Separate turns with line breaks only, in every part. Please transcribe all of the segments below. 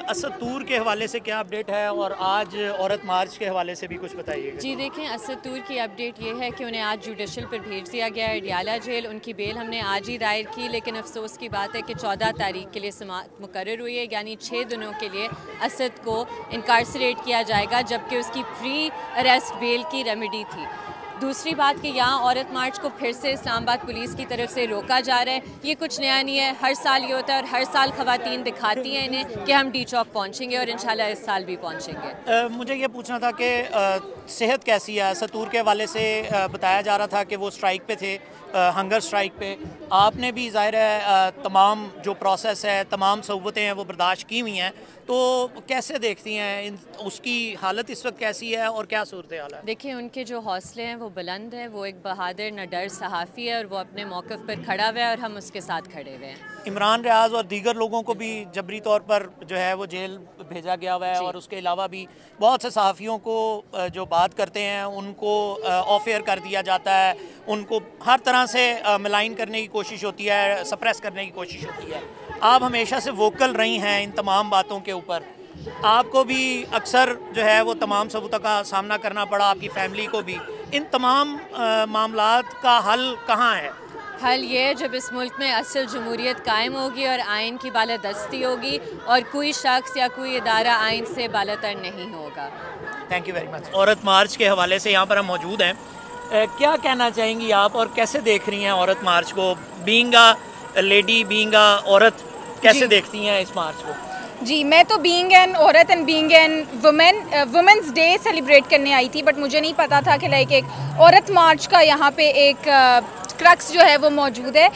असद के हवाले से क्या अपडेट है और आज औरत मार्च के हवाले से भी कुछ बताइएगा।
जी देखें, असद की अपडेट ये है कि उन्हें आज जुडिशल पर भेज दिया गया है अडियाला जेल। उनकी बेल हमने आज ही दायर की, लेकिन अफसोस की बात है कि 14 तारीख के लिए समाअत मुकर्रर हुई है, यानी 6 दिनों के लिए असद को इनकार्सरेट किया जाएगा, जबकि उसकी प्री अरेस्ट बेल की रेमेडी थी। दूसरी बात कि यहाँ औरत मार्च को फिर से इस्लामाबाद पुलिस की तरफ से रोका जा रहा है। ये कुछ नया नहीं है, हर साल ये होता है और हर साल ख़वातीन दिखाती हैं इन्हें कि हम डी चौक पहुँचेंगे और इंशाल्लाह इस साल भी पहुँचेंगे।
मुझे ये पूछना था कि सेहत कैसी है? सतूर के हवाले से बताया जा रहा था कि वो स्ट्राइक पे थे, हंगर स्ट्राइक पे। आपने भी ज़ाहिर है तमाम जो प्रोसेस है, तमाम सहूलतें हैं वो बर्दाश्त की हुई हैं, तो कैसे देखती हैं उसकी हालत इस वक्त कैसी है और क्या सूरत हाल है?
देखिए, उनके जो हौसले हैं वो बुलंद हैं। वो एक बहादुर निडर सहाफ़ी है और वो अपने मौक़िफ़ पर खड़ा हुआ है और हम उसके साथ खड़े हुए हैं।
इमरान रियाज और दीगर लोगों को भी जबरी तौर पर जो है वो जेल भेजा गया हुआ है, और उसके अलावा भी बहुत से सहाफ़ियों को जो बात करते हैं उनको ऑफ एयर कर दिया जाता है, उनको हर तरह से मलाइन करने की कोशिश होती है, सप्रेस करने की कोशिश होती है। आप हमेशा से वोकल रही हैं इन तमाम बातों के ऊपर, आपको भी अक्सर जो है वो तमाम सबूतों का सामना करना पड़ा, आपकी फैमिली को भी। इन तमाम मामलात का हल कहाँ है?
हल ये है जब इस मुल्क में असल जमहूरियत कायम होगी और आइन की बालादस्ती होगी और कोई शख्स या कोई इदारा आइन से बालातर नहीं होगा।
Thank you very much. औरत मार्च के हवाले से यहाँ पर हम मौजूद हैं, क्या कहना चाहेंगी आप और कैसे देख रही हैं औरत मार्च को? Being a lady, being a औरत, कैसे देखती हैं इस मार्च को?
जी, मैं तो बीइंग एन औरत and being an women's day celebrate करने आई थी, बट मुझे नहीं पता था कि लाइक एक औरत मार्च का यहाँ पे एक क्रक्स जो है वो मौजूद है।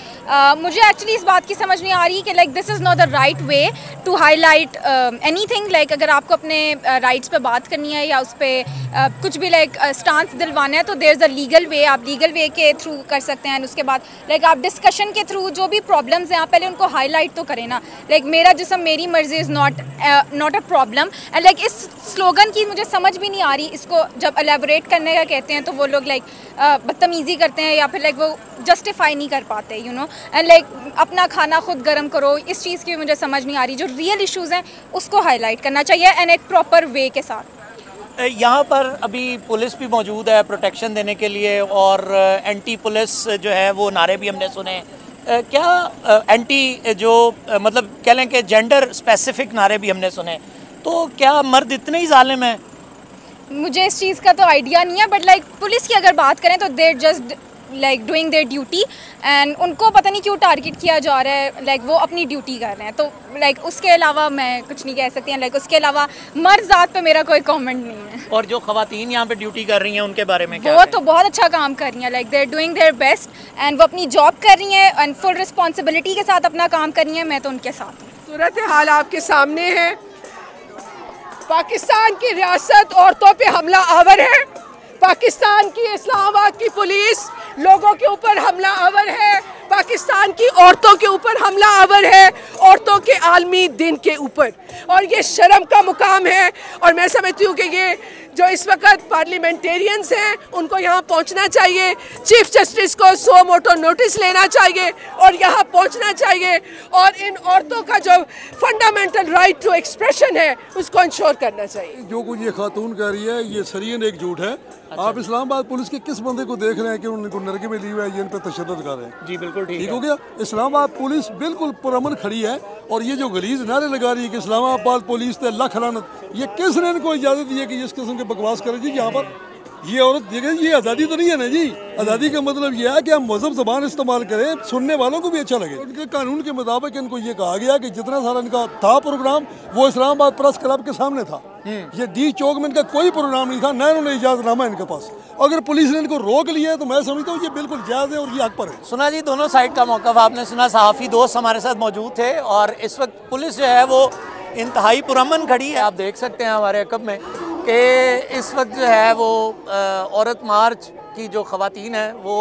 मुझे एक्चुअली इस बात की समझ नहीं आ रही कि like this is not the right way to highlight anything. Like अगर आपको अपने राइट्स पे बात करनी है या उस पर कुछ भी लाइक स्टांस दिलवाना है तो there is a legal way, आप लीगल वे के थ्रू कर सकते हैं। उसके बाद लाइक आप डिस्कशन के थ्रू जो भी प्रॉब्लम्स हैं आप पहले उनको हाईलाइट तो करें ना। लाइक मेरा जिस्म मेरी मर्जी is not a problem. And like इस स्लोगन की मुझे समझ भी नहीं आ रही, इसको जब एलेबोरेट करने का कहते हैं तो वो लोग लाइक बदतमीज़ी करते हैं या फिर लाइक वो जस्टिफाई नहीं कर पाते, यू नो। एंड लाइक अपना खाना खुद गर्म करो, इस चीज़ की मुझे समझ नहीं आ रही। जो रियल इश्यूज़ हैं उसको हाईलाइट करना चाहिए एंड एक प्रॉपर वे के साथ।
यहाँ पर अभी पुलिस भी मौजूद है प्रोटेक्शन देने के लिए, और एंटी पुलिस जो है वो नारे भी हमने सुने। क्या एंटी जो मतलब कह लें कि जेंडर स्पेसिफिक नारे भी हमने सुने, तो क्या मर्द इतने ही जालिम हैं?
मुझे इस चीज़ का तो आइडिया नहीं है, बट लाइक पुलिस की अगर बात करें तो they're just like doing their duty and उनको पता नहीं क्यों टारगेट किया जा रहा है। लाइक वो अपनी ड्यूटी कर रहे हैं, तो लाइक उसके अलावा मैं कुछ नहीं कह सकती। लाइक उसके अलावा मर्द ज़ात पे मेरा कोई कमेंट नहीं है।
और जो खवातीन यहाँ पे ड्यूटी कर रही हैं उनके बारे में क्या?
वो तो बहुत अच्छा काम कर रही हैं, like they are doing their best and वो अपनी जॉब कर रही हैं एंड फुल रिस्पॉन्सिबिलिटी के साथ अपना काम कर रही हैं। मैं तो उनके साथ हूँ।
सूरत हाल आपके सामने है। पाकिस्तान की रियासत औरतों पे हमला आवर है। पाकिस्तान की इस्लामाबाद की पुलिस लोगों के ऊपर हमला आवर है। पाकिस्तान की औरतों के ऊपर हमला आवर है, औरतों के आलमी दिन के ऊपर, और ये शर्म का मुकाम है। और मैं समझती हूँ कि ये जो इस वक्त पार्लियामेंटेरियंस हैं उनको यहाँ पहुँचना चाहिए, चीफ जस्टिस को सो मोटो नोटिस लेना चाहिए और यहाँ पहुँचना चाहिए, और इन औरतों का जो फंडामेंटल राइट टू एक्सप्रेशन है उसको इंश्योर करना चाहिए।
जो कुछ ये खातून कह रही है ये सरियन एक झूठ है। आप इस्लामाबाद पुलिस के किस बंदे को देख रहे हैं कि उनको नरके में ली हुआ है, ये इन पर तशद्दुद कर रहे हैं?
जी बिल्कुल
ठीक हो गया। इस्लामाबाद पुलिस बिल्कुल पुरअमन खड़ी है, और ये जो गलीज नारे लगा रही है कि इस्लामाबाद पुलिस ते लख लानत, ये किसने इनको इजाज़त दी है कि इस किस्म के बकवास करें? जी यहाँ पर ये औरत देखें, ये आज़ादी तो नहीं है ना जी। आज़ादी का मतलब ये है कि हम मजहब ज़बान इस्तेमाल करें, सुनने वालों को भी अच्छा लगे। उनके कानून के मुताबिक इनको ये कहा गया कि जितना सारा इनका था प्रोग्राम वो इस्लामाबाद प्रेस क्लब के सामने था। ये डी चौक में इनका कोई प्रोग्राम नहीं था, न इन्होंने इजाज़तनामा इनके पास। अगर पुलिस ने इनको रोक लिया है तो मैं समझता हूँ ये बिल्कुल जायज़ है और ये हक पर है।
सुना जी, दोनों साइड का मौक़िफ़ आपने सुना। सहाफ़ी दोस्त हमारे साथ मौजूद थे, और इस वक्त पुलिस जो है वो इंतहाई पुरअमन खड़ी है। आप देख सकते हैं हमारे अकब में कि इस वक्त जो है वो औरत मार्च की जो ख़वातीन हैं वो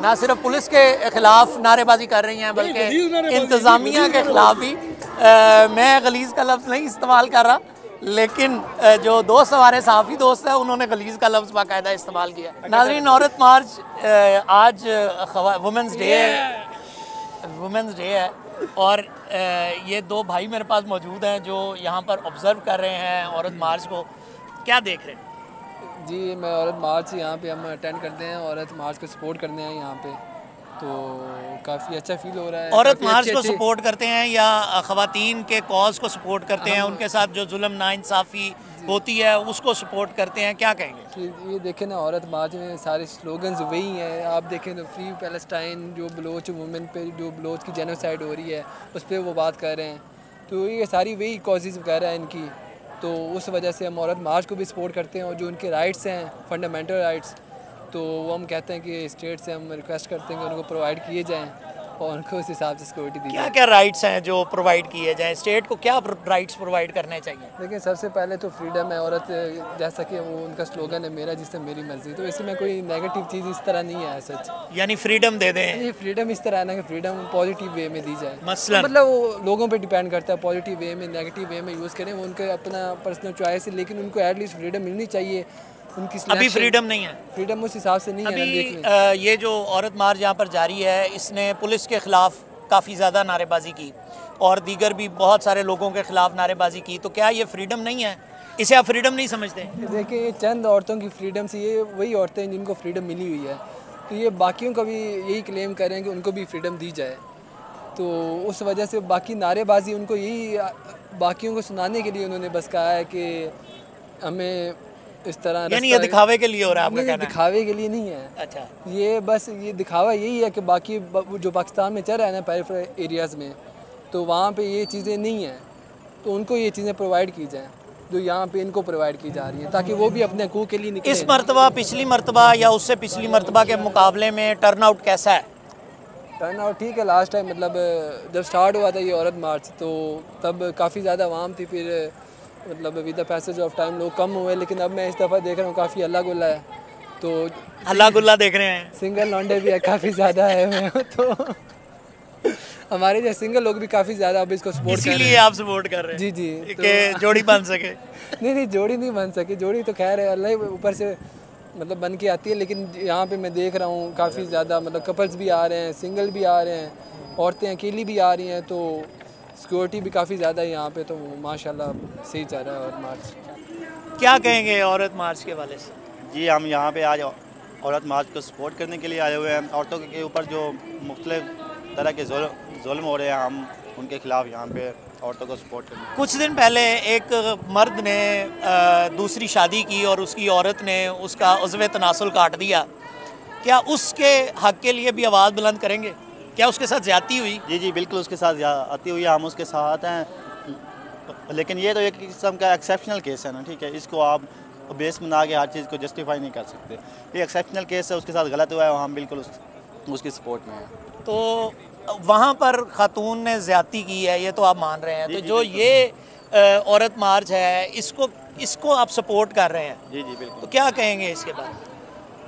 ना सिर्फ पुलिस के ख़िलाफ़ नारेबाजी कर रही हैं बल्कि इंतज़ामिया के ख़िलाफ़ भी। मैं गलीज़ का लफ्ज़ नहीं इस्तेमाल कर रहा, लेकिन जो दोस्त हमारे सहाफ़ी दोस्त हैं उन्होंने गलीज़ का लफ्ज़ बाकायदा इस्तेमाल किया। नाज़रीन, औरत मार्च आज वुमेंस डे है, और ये दो भाई मेरे पास मौजूद हैं जो यहाँ पर ऑब्ज़र्व कर रहे हैं औरत मार्च को, क्या देख रहे हैं?
जी मैं औरत मार्च यहाँ पे हम अटेंड करते हैं, औरत मार्च को सपोर्ट करते हैं यहाँ पे, तो काफ़ी अच्छा फील हो रहा है।
औरत मार्च को सपोर्ट करते हैं या ख़वातीन के कॉज को सपोर्ट करते हैं, उनके साथ जो जुल्म नाइंसाफ़ी होती है उसको सपोर्ट करते हैं, क्या कहेंगे?
ये देखें ना, औरत मार्च में सारे स्लोगन्स वही हैं। आप देखें तो फ्री पैलेस्टाइन, जो बलोच वुमेन पे जो बलोच की जेनोसाइड हो रही है उस पर वो बात कर रहे हैं, तो ये सारी वही कॉजेज़ वगैरह हैं इनकी। तो उस वजह से हम औरत मार्च को भी सपोर्ट करते हैं, और जो उनके राइट्स हैं, फंडामेंटल राइट्स, तो वो हम कहते हैं कि स्टेट से हम रिक्वेस्ट करते हैं कि उनको प्रोवाइड किए जाएँ और उनको उस हिसाब से सिक्योरिटी दी जाए।
क्या राइट्स हैं जो प्रोवाइड किए जाएँ? स्टेट को क्या राइट्स प्रोवाइड करने चाहिए?
देखिए सबसे पहले तो फ्रीडम है, औरत जैसा कि वो उनका स्लोगन है, मेरा जिससे मेरी मर्जी, तो इसमें कोई नेगेटिव चीज़ इस तरह नहीं है सच।
यानी फ्रीडम दे दें?
ये फ्रीडम इस तरह है ना कि फ्रीडम पॉजिटिव वे में दी जाए,
मसलन
मतलब वो लोगों पे डिपेंड करता है, पॉजिटिव वे में नेगेटिव वे में यूज़ करें, वो उनका अपना पर्सनल चॉइस है, लेकिन उनको एटलीस्ट फ्रीडम मिलनी चाहिए। उनकी
अभी फ्रीडम नहीं है,
फ्रीडम उस हिसाब से नहीं है।
अभी ये जो औरत मार्च यहाँ पर जारी है, इसने पुलिस के ख़िलाफ़ काफ़ी ज़्यादा नारेबाजी की और दीगर भी बहुत सारे लोगों के ख़िलाफ़ नारेबाजी की, तो क्या ये फ्रीडम नहीं है? इसे आप फ्रीडम नहीं समझते?
देखिए ये चंद औरतों की फ्रीडम से, ये वही औरतें हैं जिनको फ्रीडम मिली हुई है, तो ये बाकियों का भी यही क्लेम करें कि उनको भी फ्रीडम दी जाए। तो उस वजह से बाकी नारेबाजी उनको यही बाकियों को सुनाने के लिए उन्होंने बस कहा है कि हमें इस तरह,
यानी ये दिखावे के लिए हो रहा है?
नहीं, दिखावे के लिए नहीं है।
अच्छा,
ये बस ये दिखावा यही है कि बाकी जो पाकिस्तान में चल रहा है ना पेरिफेरल एरियाज़ में, तो वहाँ पे ये चीज़ें नहीं हैं, तो उनको ये चीज़ें प्रोवाइड की जाएँ जो यहाँ पे इनको प्रोवाइड की जा रही है, ताकि वो भी अपने हकूक़ के लिए निकले।
इस मरतबा पिछली मरतबा या उससे पिछली मरतबा के मुकाबले में टर्न आउट कैसा है?
टर्न आउट ठीक है। लास्ट टाइम मतलब जब स्टार्ट हुआ था ये औरत मार्च, तो तब काफ़ी ज़्यादा आवाम थी, फिर मतलब with the passage of time लोग कम हुए, लेकिन अब मैं इस दफ़ा देख रहा हूँ काफ़ी अल्लाह गुल्ला है, तो
अल्लाह गुल्ला देख रहे हैं,
सिंगल लौंडे भी काफ़ी ज़्यादा है तो हमारे जैसे सिंगल लोग भी काफ़ी ज़्यादा अब इसको सपोर्ट कर रहे हैं।
इसीलिए आप सपोर्ट कर रहे हैं?
जी जी,
कि जोड़ी बन सके।
नहीं जोड़ी नहीं बन सके, जोड़ी तो खैर है अल्लाह ऊपर से मतलब बन के आती है, लेकिन यहाँ पे मैं देख रहा हूँ काफ़ी ज़्यादा मतलब कपल्स भी आ रहे हैं, सिंगल भी आ रहे हैं, औरतें अकेली भी आ रही हैं, तो सिक्योरिटी भी काफ़ी ज़्यादा है यहाँ पे, तो माशाल्लाह सही चल रहा है औरत मार्च।
क्या कहेंगे औरत मार्च के वाले से?
जी हम यहाँ पे आज औरत मार्च को सपोर्ट करने के लिए आए हुए हैं। औरतों के ऊपर जो मुख्तलिफ तरह के जुल्म हो रहे हैं, हम उनके ख़िलाफ़ यहाँ पे औरतों को सपोर्ट करने।
कुछ दिन पहले एक मर्द ने दूसरी शादी की और उसकी औरत ने उसका उज़्व तनासुल काट दिया, क्या उसके हक़ के लिए भी आवाज़ बुलंद करेंगे? क्या उसके साथ ज़्यादती हुई?
जी बिल्कुल उसके साथ ज़्यादती हुई, हम उसके साथ हैं, लेकिन ये तो एक किस्म का एक्सेप्शनल केस है ना, ठीक है, इसको आप बेस बना के हर चीज़ को जस्टिफाई नहीं कर सकते। ये एक्सेप्शनल केस है, उसके साथ गलत हुआ है, हम बिल्कुल उसकी सपोर्ट में हैं।
तो वहाँ पर खातून ने ज़्यादती की है, ये तो आप मान रहे हैं, तो जो ये औरत मार्च है इसको आप सपोर्ट कर रहे हैं?
जी बिल्कुल।
तो क्या कहेंगे इसके बाद?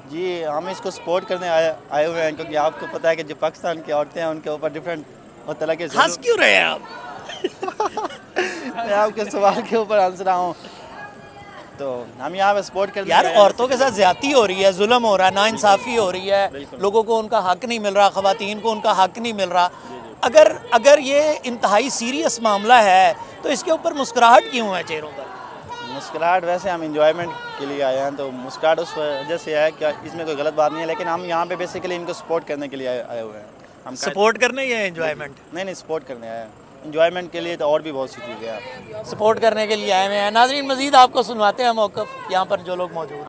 जी हम इसको सपोर्ट करने आए हुए हैं, क्योंकि आपको पता है कि जो पाकिस्तान की औरतें हैं उनके ऊपर डिफरेंट तरह के।
हंस क्यों रहे हैं आप?
मैं आपके सवाल के ऊपर हंस रहा हूँ, तो हम यहाँ पे सपोर्ट करते हैं।
यार औरतों के साथ ज़्यादती हो रही है, जुल्म हो रहा है, नाइंसाफ़ी हो रही है, लोगों को उनका हक नहीं मिल रहा, ख़वातीन को उनका हक नहीं मिल रहा। अगर ये इंतहाई सीरियस मामला है तो इसके ऊपर मुस्कुराहट क्यों है चेहरों पर?
मुस्कुराहट वैसे हम इंजॉयमेंट के लिए आए हैं, तो मुस्कुराहट उस वजह से है कि इसमें कोई गलत बात नहीं है, लेकिन हम यहाँ पे बेसिकली इनको सपोर्ट करने के लिए आए हुए हैं। हम
सपोर्ट करने या एंजॉयमेंट?
नहीं सपोर्ट करने आए हैं, इंजॉयमेंट के लिए तो और भी बहुत सी चीज़ें हैं।
सपोर्ट करने के लिए आए हुए हैं। नाज़रीन मज़ीद आपको सुनवाते हैं मौक़िफ़ यहाँ पर जो लोग मौजूद